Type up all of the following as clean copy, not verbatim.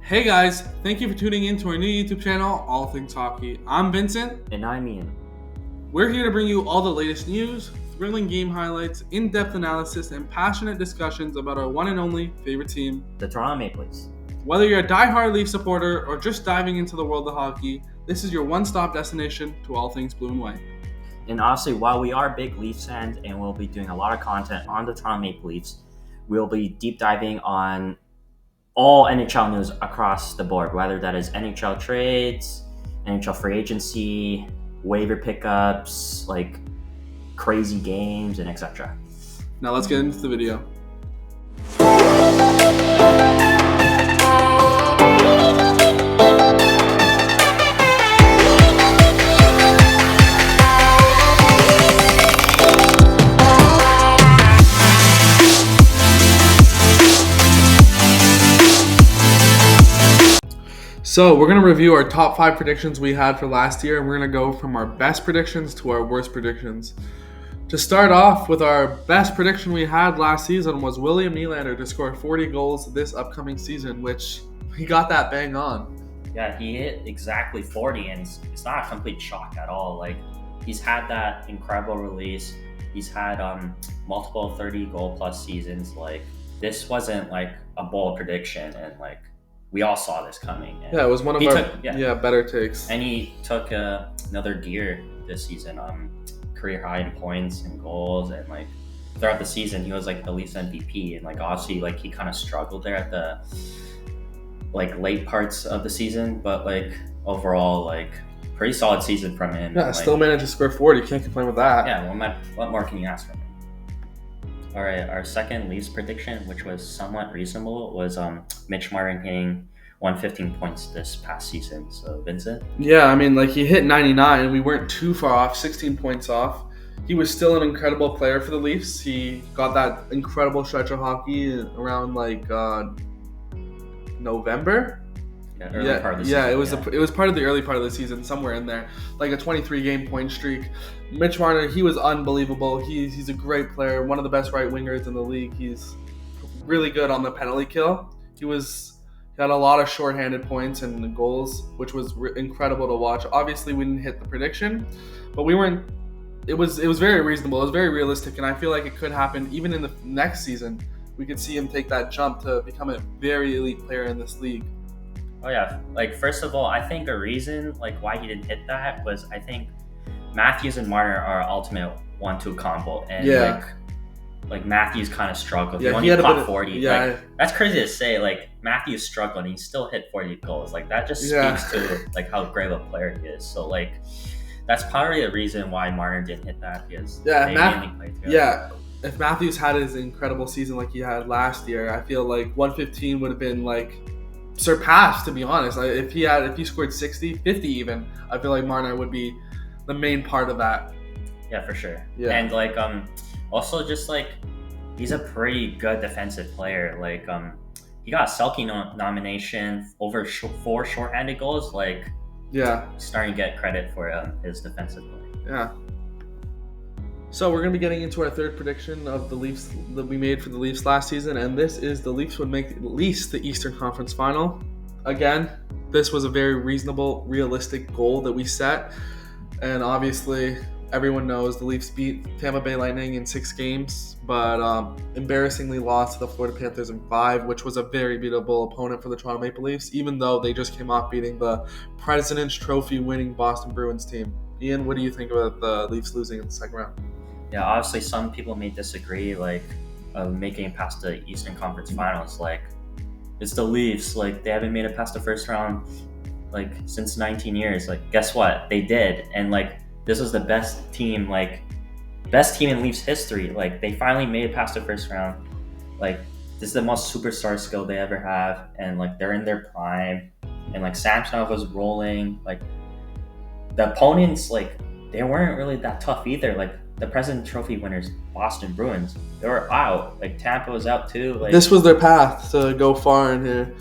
Hey guys, thank you for tuning in to our new YouTube channel, All Things Hockey. I'm Vincent. And I'm Ian. We're here to bring you all the latest news, thrilling game highlights, in-depth analysis, and passionate discussions about our one and only favorite team, the Toronto Maple Leafs. Whether you're a die-hard Leaf supporter or just diving into the world of hockey, this is your one-stop destination to all things blue and white. And honestly, while we are big Leafs fans and we'll be doing a lot of content on the Toronto Maple Leafs, we'll be deep diving on all NHL news across the board, whether that is NHL trades, NHL free agency, waiver pickups, like crazy games, and etc. Now let's get into the video. So we're going to review our top 5 predictions we had for last year, and we're going to go from our best predictions to our worst predictions. To start off with, our best prediction we had last season was William Nylander to score 40 goals this upcoming season, which he got that bang on. Yeah, he hit exactly 40, and it's not a complete shock at all. Like, he's had that incredible release. He's had multiple 30-goal-plus seasons. Like, this wasn't like a bold prediction, and like, we all saw this coming. And yeah, it was one of our better takes. And he took another gear this season, career high in points and goals, and like throughout the season he was like the Leafs MVP. And like obviously like he kind of struggled there at the like late parts of the season, but like overall like pretty solid season from him. Yeah, and, still managed to score 40. Can't complain with that. Yeah, what more can you ask from him? All right, our second Leafs prediction, which was somewhat reasonable, was Mitch Martin hitting 115 points this past season. So, Vincent? Yeah, I mean, like, he hit 99. We weren't too far off, 16 points off. He was still an incredible player for the Leafs. He got that incredible stretch of hockey around, like, November. Yeah, early part of the season. Yeah, it was part of the early part of the season, somewhere in there, like a 23-game point streak. Mitch Marner, he was unbelievable. He's a great player, one of the best right wingers in the league. He's really good on the penalty kill. He had a lot of shorthanded points and goals, which was incredible to watch. Obviously, we didn't hit the prediction, but we weren't. It was very reasonable. It was very realistic, and I feel like it could happen even in the next season. We could see him take that jump to become a very elite player in this league. Oh yeah, like first of all, I think a reason like why he didn't hit that was I think Matthews and Marner are ultimate 1-2 combo, and like Matthews kind of struggled. Yeah, he only caught 40. Yeah, like, that's crazy to say. Like Matthews struggled, and he still hit 40 goals. Like that just speaks to like how great of a player he is. So like that's probably the reason why Marner didn't hit that, because they mainly played together. Yeah. If Matthews had his incredible season like he had last year, I feel like 115 would have been like surpassed, to be honest. If he scored 60, 50 even, I feel like Marner would be the main part of that. Yeah, for sure. Yeah. And like also just like he's a pretty good defensive player. Like he got a Selke nomination over 4 shorthanded goals. Like starting to get credit for his defensive play. Yeah. So we're going to be getting into our third prediction of the Leafs that we made for the Leafs last season, and this is the Leafs would make at least the Eastern Conference Final. Again, this was a very reasonable, realistic goal that we set, and obviously everyone knows the Leafs beat Tampa Bay Lightning in 6 games, but embarrassingly lost to the Florida Panthers in 5, which was a very beatable opponent for the Toronto Maple Leafs, even though they just came off beating the President's Trophy winning Boston Bruins team. Ian, what do you think about the Leafs losing in the second round? Yeah, obviously some people may disagree, like making it past the Eastern Conference Finals. Like, it's the Leafs. Like, they haven't made it past the first round like since 19 years. Like, guess what? They did, and like this was the best team in Leafs history. Like, they finally made it past the first round. Like, this is the most superstar skill they ever have, and like they're in their prime, and like Samsonov was rolling. Like, the opponents, like, they weren't really that tough either. Like, the President's Trophy winners, Boston Bruins, they were out. Like, Tampa was out too. Like, this was their path to go far in here.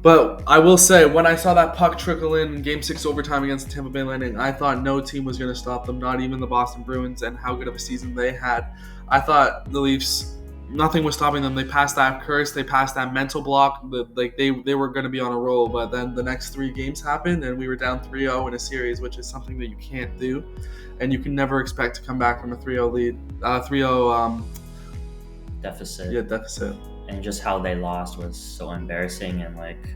But I will say, when I saw that puck trickle in Game 6 overtime against the Tampa Bay Lightning, I thought no team was going to stop them, not even the Boston Bruins, and how good of a season they had. I thought the Leafs nothing was stopping them. They passed that curse. They passed that mental block. They were going to be on a roll, but then the next 3 games happened, and we were down 3-0 in a series, which is something that you can't do, and you can never expect to come back from a 3-0 lead, 3-0 deficit. Yeah, deficit. And just how they lost was so embarrassing, and like,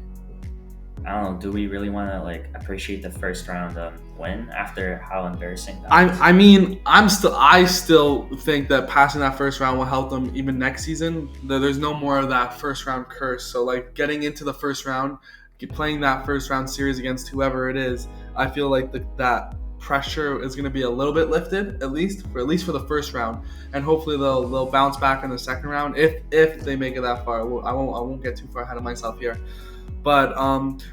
I don't know, do we really want to like appreciate the first round win after how embarrassing that was? I mean, I still think that passing that first round will help them even next season. There's no more of that first round curse. So like getting into the first round, playing that first round series against whoever it is, I feel like that pressure is going to be a little bit lifted, at least for the first round, and hopefully they'll bounce back in the second round if they make it that far. I won't get too far ahead of myself here. But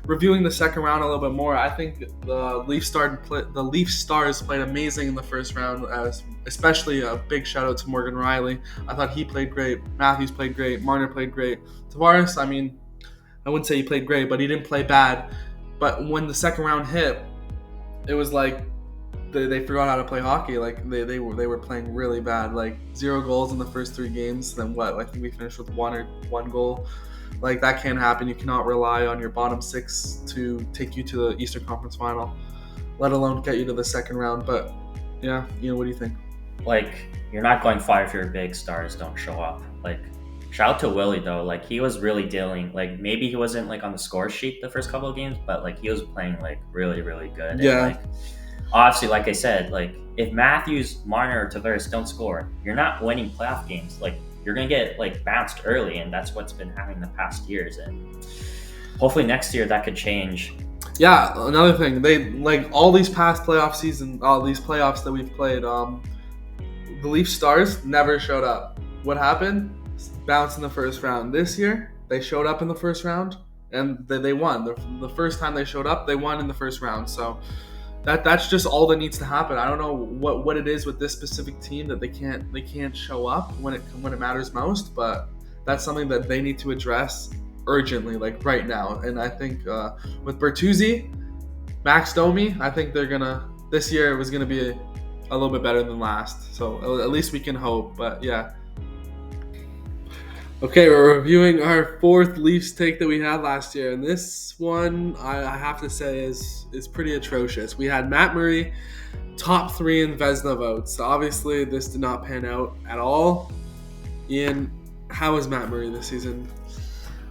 reviewing the second round a little bit more, I think the Leaf Stars played amazing in the first round. Especially a big shout out to Morgan Rielly. I thought he played great. Matthews played great. Marner played great. Tavares, I mean, I wouldn't say he played great, but he didn't play bad. But when the second round hit, it was like they forgot how to play hockey. Like they were playing really bad. Like 0 goals in the first 3 games. Then what? I think we finished with one goal. Like, that can't happen. You cannot rely on your bottom 6 to take you to the Eastern Conference Final, let alone get you to the second round. But, yeah, what do you think? Like, you're not going far if your big stars don't show up. Like, shout out to Willie, though. Like, he was really dealing. Like, maybe he wasn't, like, on the score sheet the first couple of games, but, like, he was playing, like, really, really good. Yeah. And, like, obviously, like I said, like, if Matthews, Marner, or Tavares don't score, you're not winning playoff games. Like, you're going to get like bounced early, and that's what's been happening the past years, and hopefully next year that could change. Yeah, another thing, they like all these past playoff seasons, all these playoffs that we've played, the Leaf Stars never showed up. What happened? Bounced in the first round. This year, they showed up in the first round, and they won. The first time they showed up, they won in the first round. So that's just all that needs to happen. I don't know what it is with this specific team that they can't show up when it matters most, but that's something that they need to address urgently, like right now. And I think with Bertuzzi, Max Domi, I think this year was gonna be a little bit better than last. So at least we can hope. But yeah. Okay, we're reviewing our 4th Leafs take that we had last year, and this one I have to say is pretty atrocious. We had Matt Murray top 3 in Vezina votes. Obviously, this did not pan out at all. Ian, how was Matt Murray this season?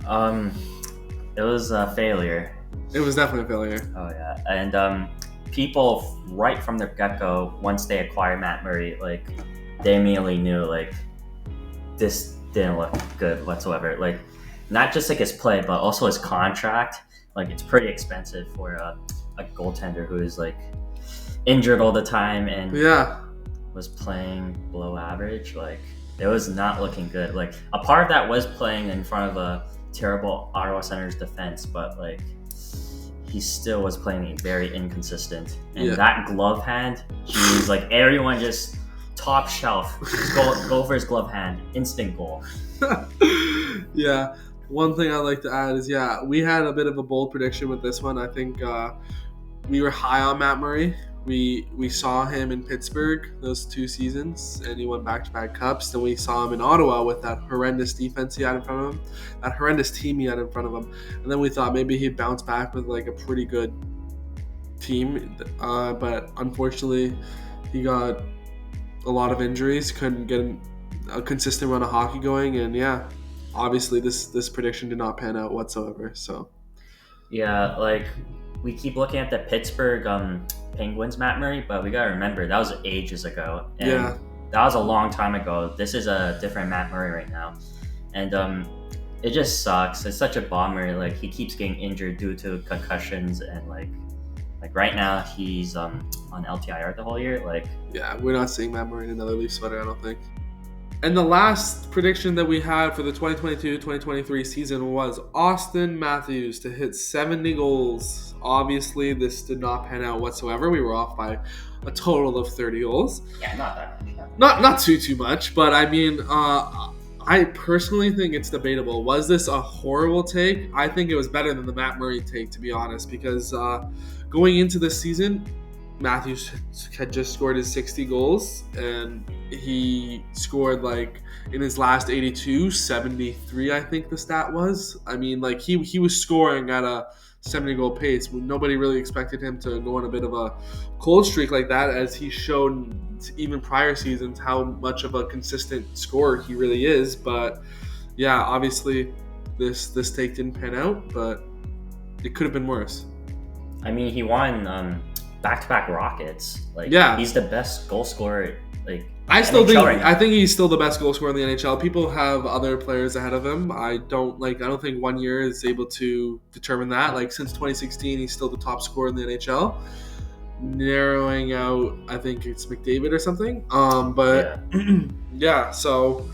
It was a failure. It was definitely a failure. Oh yeah, and people right from the get-go, once they acquired Matt Murray, like they immediately knew like this didn't look good whatsoever. Like, not just like his play, but also his contract. Like, it's pretty expensive for a goaltender who is like injured all the time and was playing below average. Like, it was not looking good. Like, a part of that was playing in front of a terrible Ottawa Senators defense, but like he still was playing very inconsistent. And that glove hand, geez, like everyone just top shelf, go for his glove hand, instant goal. Yeah, one thing I'd like to add is we had a bit of a bold prediction with this one. I think we were high on Matt Murray. We saw him in Pittsburgh those 2 seasons, and he won back-to-back cups. Then we saw him in Ottawa with that horrendous defense he had in front of him, that horrendous team he had in front of him. And then we thought maybe he'd bounce back with like a pretty good team, but unfortunately he got a lot of injuries, couldn't get a consistent run of hockey going, and obviously this prediction did not pan out whatsoever. So like we keep looking at the Pittsburgh Penguins Matt Murray, but we gotta remember that was ages ago, and that was a long time ago. This is a different Matt Murray right now, and it just sucks. It's such a bummer. Like, he keeps getting injured due to concussions, and like right now he's on LTIR the whole year. Like, we're not seeing Matt Murray in another Leaf sweater, I don't think. And the last prediction that we had for the 2022-2023 season was Auston Matthews to hit 70 goals. Obviously, this did not pan out whatsoever. We were off by a total of 30 goals. Yeah, not that Not much. not too much, but I mean, I personally think it's debatable. Was this a horrible take? I think it was better than the Matt Murray take, to be honest, because going into this season, Matthews had just scored his 60 goals, and he scored like in his last 82, 73, I think the stat was. I mean, like he was scoring at a 70 goal pace. Nobody really expected him to go on a bit of a cold streak like that, as he's shown even prior seasons how much of a consistent scorer he really is. But yeah, obviously this take didn't pan out, but it could have been worse. I mean, he won back-to-back Rockets. Like, Yeah. he's the best goal scorer. Like, I still think right now. I think he's still the best goal scorer in the NHL. People have other players ahead of him. I don't think 1 year is able to determine that. Like, since 2016, he's still the top scorer in the NHL. Narrowing out, I think it's McDavid or something. But yeah, so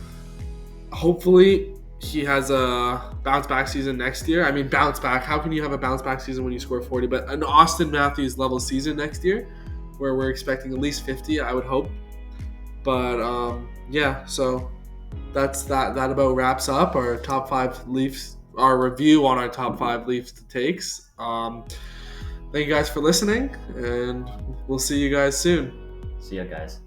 hopefully he has a bounce back season next year. I mean, bounce back. How can you have a bounce back season when you score 40? But an Austin Matthews level season next year, where we're expecting at least 50, I would hope. But yeah, so that's that. That about wraps up our top 5 Leafs. Our review on our top 5 Leafs takes. Thank you guys for listening, and we'll see you guys soon. See ya, guys.